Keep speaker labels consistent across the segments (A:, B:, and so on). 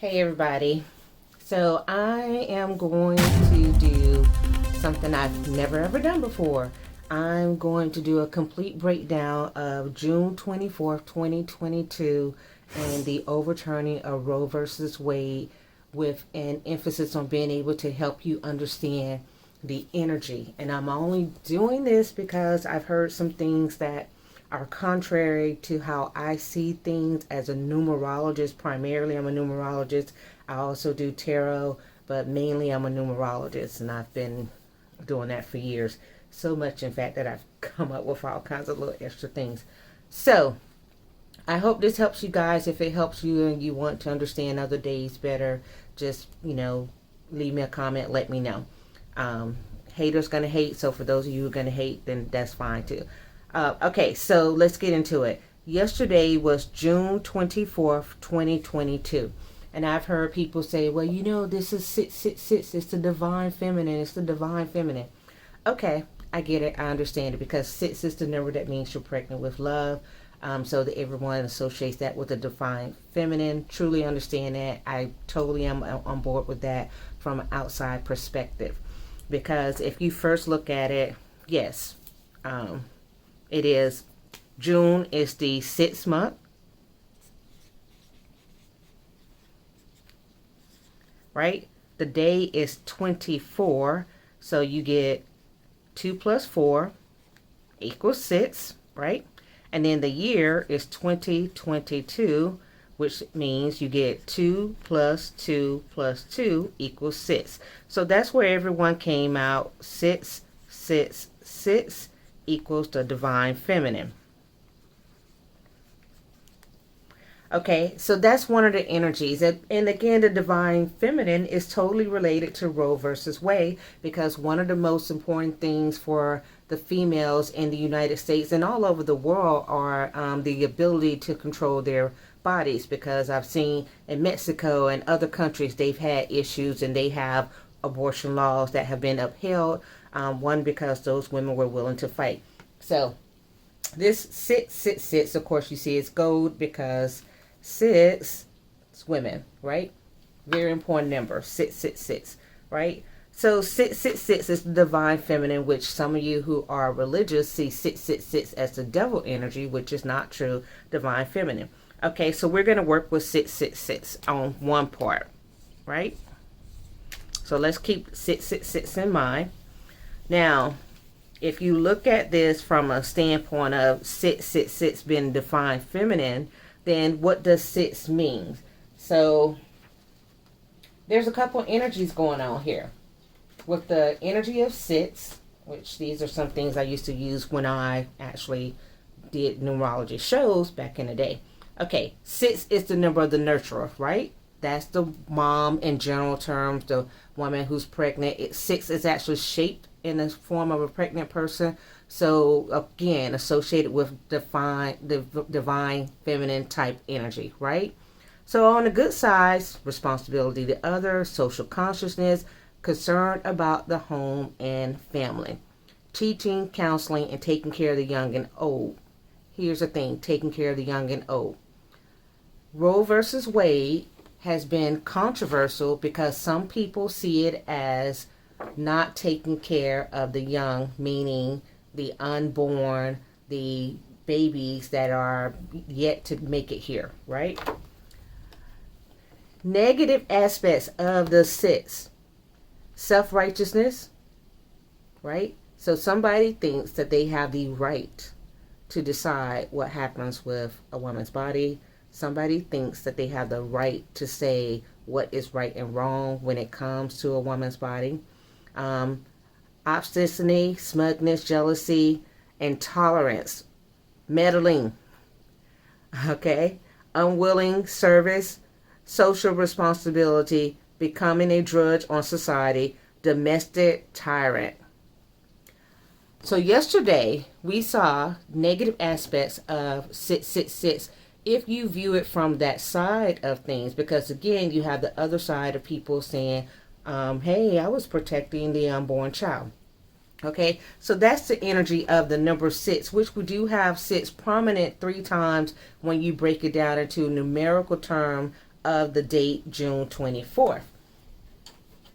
A: Hey everybody. So I am going to do something I've never ever done before. I'm going to do a complete breakdown of June 24th, 2022 and the overturning of Roe versus Wade with an emphasis on being able to help you understand the energy. And I'm only doing this because I've heard some things that are contrary to how I see things as a numerologist. Primarily, I'm a numerologist. I also do tarot, but mainly I'm a numerologist, and I've been doing that for years. So much, in fact, that I've come up with all kinds of little extra things. So, I hope this helps you guys. If it helps you and you want to understand other days better, just, leave me a comment, let me know. Haters gonna hate, so for those of you who are gonna hate, then that's fine too. Okay, so let's get into it. Yesterday was June 24th, 2022. And I've heard people say, well, this is sits. It's the divine feminine. It's the divine feminine. Okay, I get it. I understand it because six is the number that means you're pregnant with love. So that everyone associates that with the divine feminine. Truly understand that. I totally am on board with that from an outside perspective. Because if you first look at it, yes, it is June is the 6th month. Right? The day is 24. So you get 2 plus 4 equals 6. Right? And then the year is 2022, which means you get 2 plus 2 plus 2 equals 6. So that's where everyone came out. 6, 6, 6 equals the divine feminine. Okay, so that's one of the energies. And again, the divine feminine is totally related to Roe versus Wade, because one of the most important things for the females in the United States and all over the world are the ability to control their bodies. Because I've seen in Mexico and other countries, they've had issues and they have abortion laws that have been upheld. One, because those women were willing to fight. So this 666, of course, you see it's gold because 6 is women, right? Very important number, 666, right? So 666 is the divine feminine, which some of you who are religious see 666 as the devil energy, which is not true, divine feminine. Okay, so we're going to work with 666 on one part, right? So let's keep 666 in mind. Now, if you look at this from a standpoint of 666 being divine feminine, then what does 6 mean? So there's a couple energies going on here. With the energy of 6, which these are some things I used to use when I actually did numerology shows back in the day. Okay, 6 is the number of the nurturer, right? That's the mom in general terms, the woman who's pregnant. 6 is actually shaped in the form of a pregnant person. So again, associated with the divine feminine type energy, right? So on the good side, responsibility to others, social consciousness, concerned about the home and family, teaching, counseling, and taking care of the young and old. Here's the thing, taking care of the young and old. Roe versus Wade has been controversial because some people see it as not taking care of the young, meaning the unborn, the babies that are yet to make it here, right? Negative aspects of the 6. Self-righteousness, right? So somebody thinks that they have the right to decide what happens with a woman's body. Somebody thinks that they have the right to say what is right and wrong when it comes to a woman's body. Obstinate, smugness, jealousy, intolerance, meddling, okay, unwilling service, social responsibility, becoming a drudge on society, domestic tyrant. So yesterday we saw negative aspects of 666 if you view it from that side of things, because again, you have the other side of people saying, hey, I was protecting the unborn child. Okay, so that's the energy of the number 6, which we do have 6 prominent 3 times when you break it down into a numerical term of the date June 24th.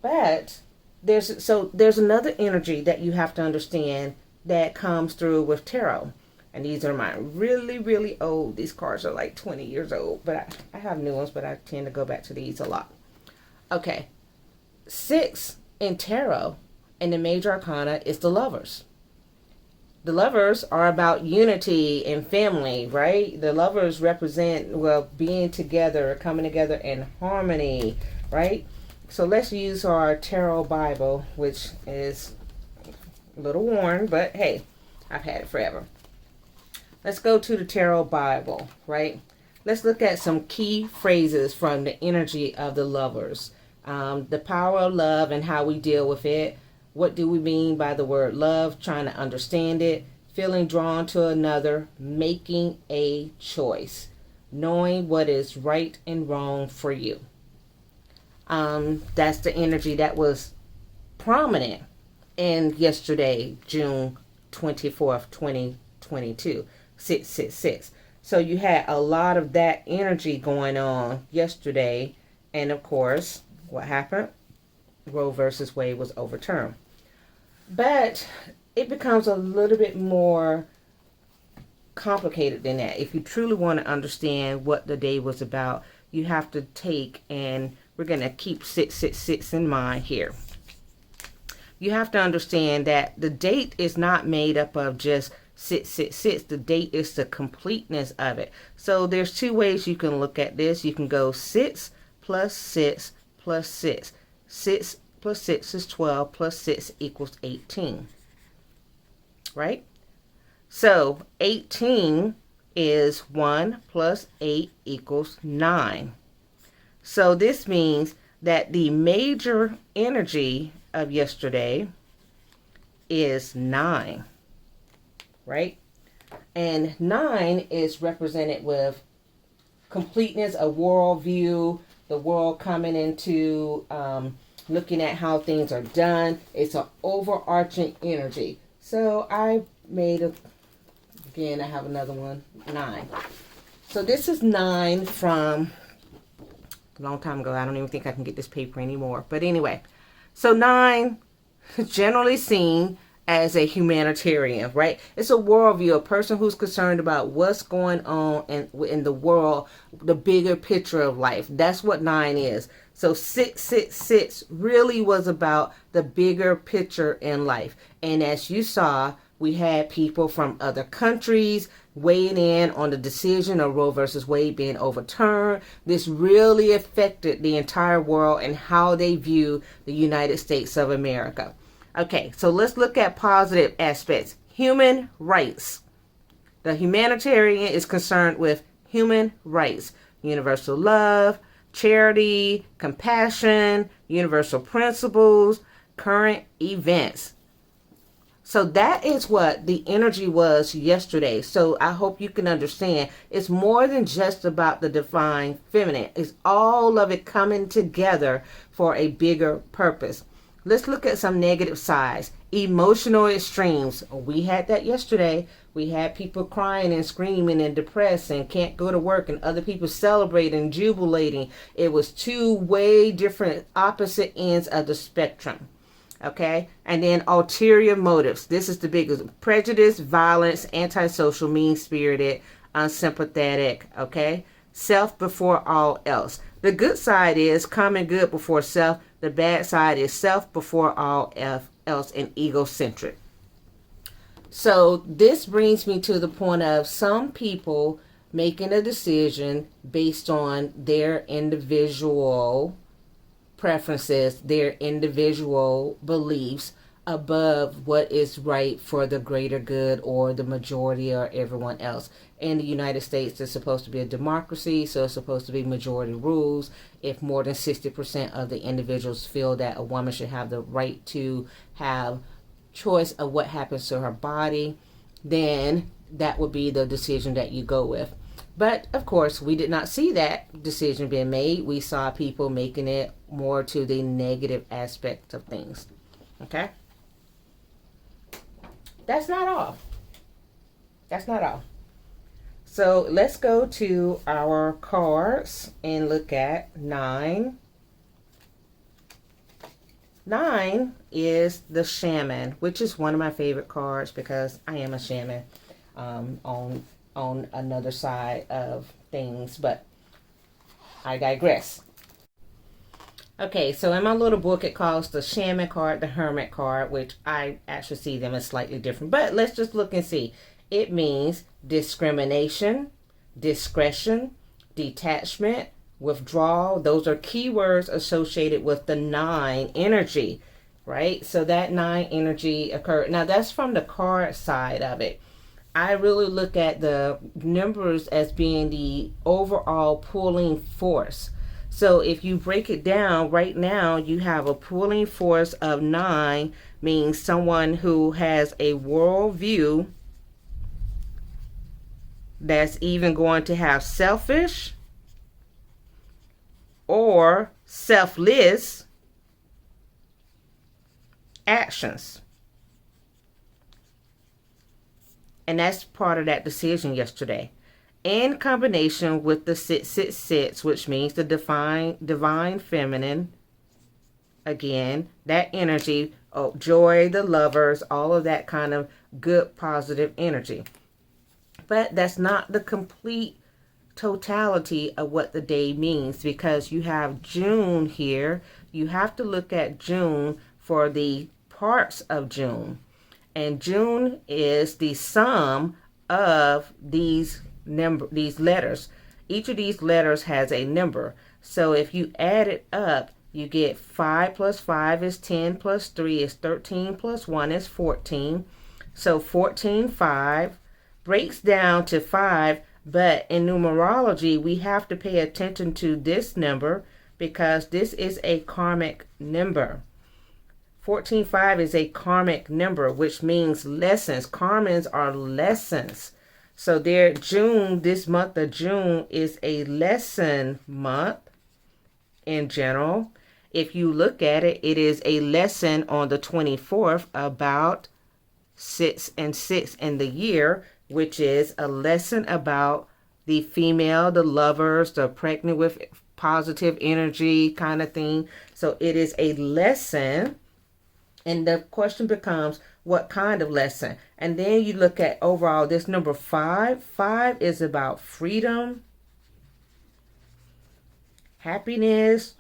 A: But there's another energy that you have to understand that comes through with tarot. And these are mine, really, really old. These cards are like 20 years old, but I have new ones, but I tend to go back to these a lot. Okay, 6 in tarot and the major arcana is the Lovers. The Lovers are about unity and family, right? The Lovers represent, well, being together, coming together in harmony, right? So let's use our tarot Bible, which is a little worn, but hey, I've had it forever. Let's go to the tarot Bible, right? Let's look at some key phrases from the energy of the Lovers. The power of love and how we deal with it. What do we mean by the word love? Trying to understand it. Feeling drawn to another. Making a choice. Knowing what is right and wrong for you. That's the energy that was prominent in yesterday, June 24th, 2022. 666. So you had a lot of that energy going on yesterday. And of course, what happened? Roe versus Wade was overturned. But it becomes a little bit more complicated than that. If you truly want to understand what the day was about, you have to take, and we're going to keep 666 in mind here. You have to understand that the date is not made up of just 666. The date is the completeness of it. So there's 2 ways you can look at this. You can go 6 plus 6 plus 6. 6 plus 6 is 12 plus 6 equals 18. Right? So 18 is 1 plus 8 equals 9. So this means that the major energy of yesterday is 9. Right? And 9 is represented with completeness, a worldview, the world coming into looking at how things are done. It's an overarching energy. So I made again, I have another one, 9. So this is 9 from a long time ago. I don't even think I can get this paper anymore. But anyway, so 9 generally seen as a humanitarian, right? It's a worldview, a person who's concerned about what's going on in the world, the bigger picture of life. That's what 9 is. So 666 really was about the bigger picture in life. And as you saw, we had people from other countries weighing in on the decision of Roe versus Wade being overturned. This really affected the entire world and how they view the United States of America. Okay, so let's look at positive aspects. Human rights. The humanitarian is concerned with human rights, universal love, charity, compassion, universal principles, current events. So that is what the energy was yesterday. So I hope you can understand it's more than just about the divine feminine. It's all of it coming together for a bigger purpose. Let's look at some negative sides. Emotional extremes. We had that yesterday. We had people crying and screaming and depressed and can't go to work, and other people celebrating, jubilating. It was 2 way different opposite ends of the spectrum. Okay? And then ulterior motives. This is the biggest. Prejudice, violence, antisocial, mean-spirited, unsympathetic. Okay? Self before all else. The good side is common good before self. The bad side is self before all else and egocentric. So this brings me to the point of some people making a decision based on their individual preferences, their individual beliefs above what is right for the greater good or the majority or everyone else. In the United States, it's supposed to be a democracy, so it's supposed to be majority rules. If more than 60% of the individuals feel that a woman should have the right to have choice of what happens to her body, then that would be the decision that you go with. But of course, we did not see that decision being made. We saw people making it more to the negative aspect of things. Okay? That's not all. That's not all. So let's go to our cards and look at 9. 9 is the Shaman, which is one of my favorite cards because I am a shaman on another side of things, but I digress. Okay, so in my little book it calls the Shaman card the Hermit card, which I actually see them as slightly different. But let's just look and see. It means discrimination, discretion, detachment, withdrawal. Those are keywords associated with the 9 energy, right? So that 9 energy occurred. Now that's from the card side of it. I really look at the numbers as being the overall pulling force. So if you break it down right now, you have a pulling force of 9, means someone who has a worldview that's even going to have selfish or selfless actions. And that's part of that decision yesterday. In combination with the 666, which means the divine feminine, again, that energy, joy, the lovers, all of that kind of good, positive energy. But that's not the complete totality of what the day means, because you have June here. You have to look at June for the parts of June. And June is the sum of these letters. Each of these letters has a number. So if you add it up, you get 5 plus 5 is 10 plus 3 is 13 plus 1 is 14. So 14, 5 breaks down to 5. But in numerology, we have to pay attention to this number because this is a karmic number. 14-5 is a karmic number, which means lessons. Karmas are lessons. So there, June, this month of June is a lesson month in general. If you look at it, it is a lesson on the 24th about 6 and 6 in the year, which is a lesson about the female, the lovers, the pregnant with positive energy kind of thing. So it is a lesson. And the question becomes, what kind of lesson? And then you look at overall this number 5. 5 is about freedom, happiness,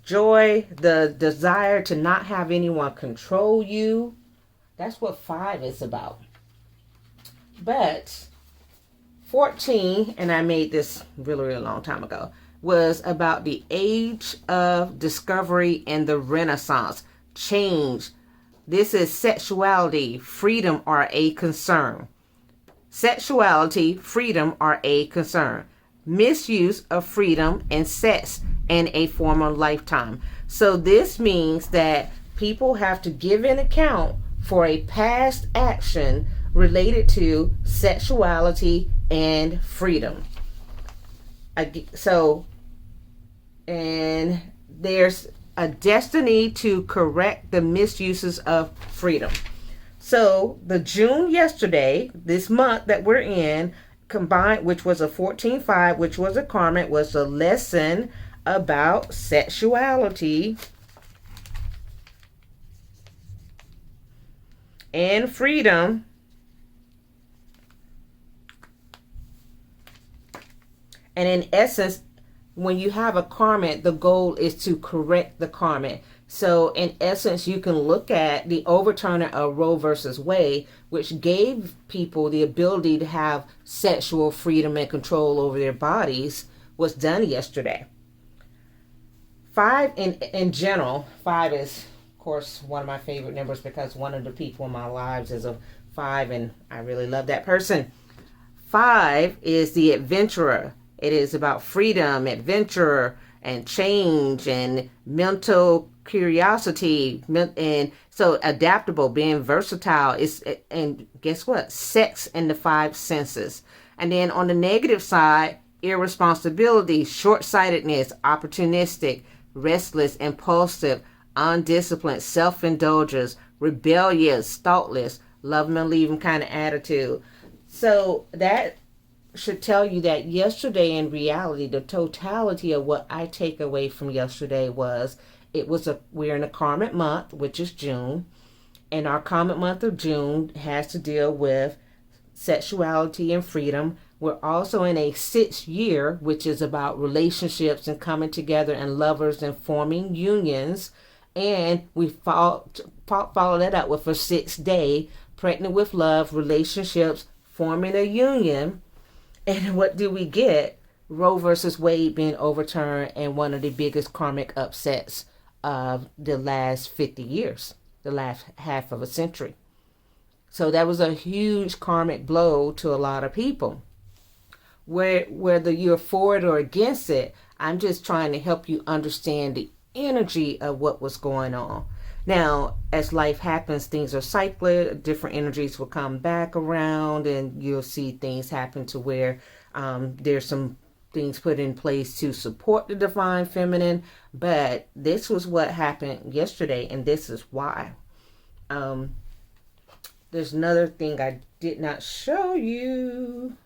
A: joy, the desire to not have anyone control you. That's what 5 is about. But 14, and I made this really, really long time ago, was about the age of discovery and the Renaissance. Change. This is sexuality, freedom are a concern. Sexuality, freedom are a concern. Misuse of freedom and sex in a former lifetime. So this means that people have to give an account for a past action related to sexuality and freedom. So, and there's a destiny to correct the misuses of freedom. So the June yesterday, this month that we're in, combined, which was a 14-5, which was a karmic, was a lesson about sexuality and freedom. And in essence, when you have a karmic, the goal is to correct the karmic. So in essence, you can look at the overturning of Roe versus Wade, which gave people the ability to have sexual freedom and control over their bodies, was done yesterday. 5 in general, 5 is, of course, one of my favorite numbers because one of the people in my lives is a 5 and I really love that person. 5 is the adventurer. It is about freedom, adventure, and change, and mental curiosity, and so adaptable, being versatile. And guess what? Sex in the 5 senses. And then on the negative side, irresponsibility, short-sightedness, opportunistic, restless, impulsive, undisciplined, self-indulgence, rebellious, thoughtless, love them and leave them kind of attitude. So that should tell you that yesterday, in reality, the totality of what I take away from yesterday was we're in a karmic month, which is June, and our karmic month of June has to deal with sexuality and freedom. We're also in a 6th year, which is about relationships and coming together and lovers and forming unions. And we follow that up with a 6th day, pregnant with love, relationships, forming a union. And what do we get? Roe versus Wade being overturned, and one of the biggest karmic upsets of the last 50 years, the last half of a century. So that was a huge karmic blow to a lot of people. Whether you're for it or against it, I'm just trying to help you understand the energy of what was going on. Now, as life happens, things are cyclic. Different energies will come back around, and you'll see things happen to where there's some things put in place to support the divine feminine. But this was what happened yesterday, and this is why. There's another thing I did not show you,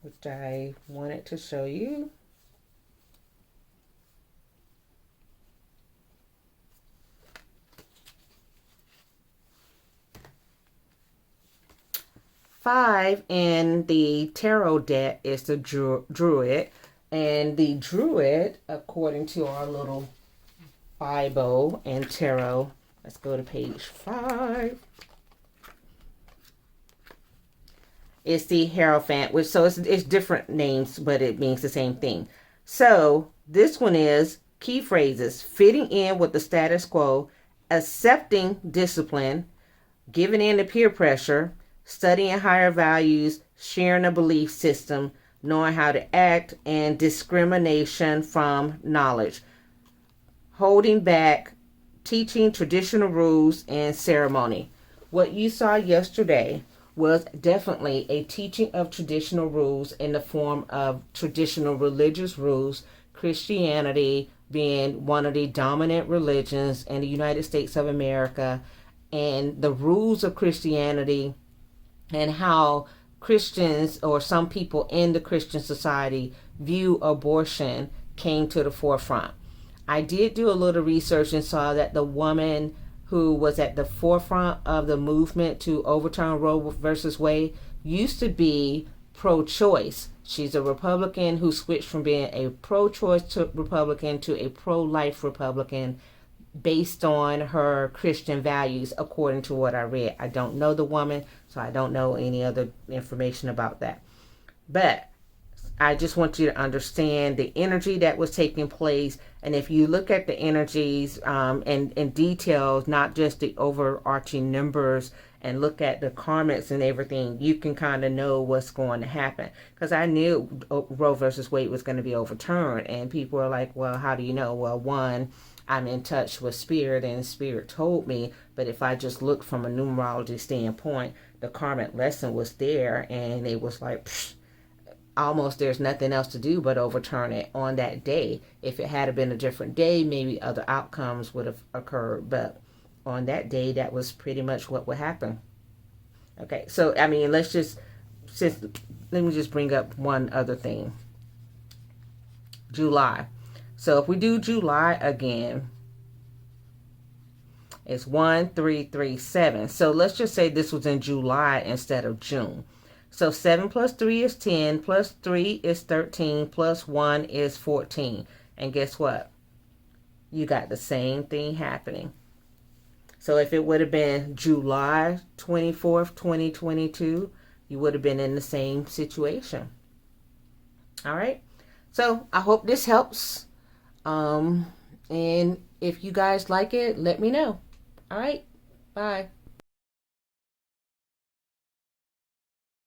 A: which I wanted to show you. Five in the tarot deck is the druid. And the druid, according to our little Bible and tarot, let's go to page 5. It's the Hierophant, which so it's different names, but it means the same thing. So this one is key phrases: fitting in with the status quo, accepting discipline, giving in to peer pressure, studying higher values, sharing a belief system, knowing how to act, and discrimination from knowledge, holding back, teaching traditional rules and ceremony. What you saw yesterday was definitely a teaching of traditional rules in the form of traditional religious rules, Christianity being one of the dominant religions in the United States of America, and the rules of Christianity and how Christians, or some people in the Christian society, view abortion came to the forefront. I did do a little research and saw that the woman who was at the forefront of the movement to overturn Roe versus Wade used to be pro-choice. She's a Republican who switched from being a pro-choice Republican to a pro-life Republican based on her Christian values, according to what I read. I don't know the woman, so I don't know any other information about that. But I just want you to understand the energy that was taking place. And if you look at the energies and details, not just the overarching numbers, and look at the karmics and everything, you can kind of know what's going to happen. Because I knew Roe versus Wade was going to be overturned. And people are like, well, how do you know? Well, one, I'm in touch with spirit, and spirit told me. But if I just look from a numerology standpoint, the karmic lesson was there, and it was like, almost there's nothing else to do but overturn it on that day. If it had been a different day, maybe other outcomes would have occurred. But on that day, that was pretty much what would happen. Okay, so I mean, let me just bring up one other thing. July. So if we do July again, it's 1337. So let's just say this was in July instead of June. So 7 plus 3 is 10, plus 3 is 13, plus 1 is 14. And guess what? You got the same thing happening. So if it would have been July 24th, 2022, you would have been in the same situation. All right. So I hope this helps. And if you guys like it, let me know. All right. Bye.